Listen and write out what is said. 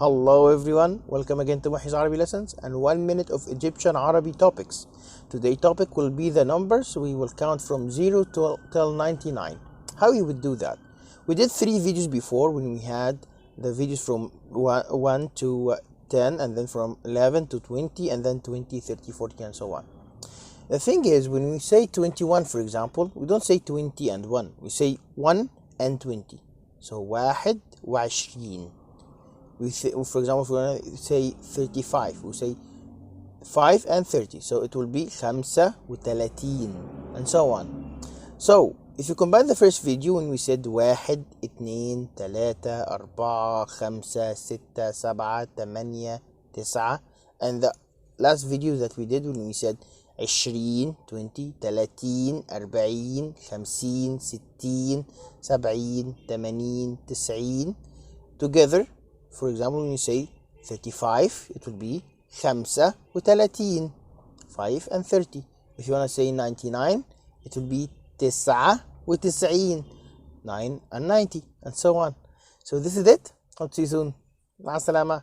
Hello everyone, welcome again to Muhi's Arabic lessons and 1 minute of Egyptian Arabic topics. Today's topic will be the numbers. We will count from 0 till 99. How you would do that? We did 3 videos before when we had the videos from 1 to 10 and then from 11 to 20 and then 20, 30, 40 and so on. The thing is, when we say 21 for example, we don't say 20 and 1. We say 1 and 20. So 1 وعشرين. For example, if we want to say 35, we say 5 and 30. So it will be 35 and so on. So if you combine the first video when we said 1 2 3 4 5 6 7 8 9 and the last video that we did when we said 20 30 30 40 50 60 70 80 90 together. For example, when you say 35, it will be 35 5 and 30. If you want to say 99, it will be 99 9 and 90 and so on. So this is it. Hope to see you soon. مع السلامة.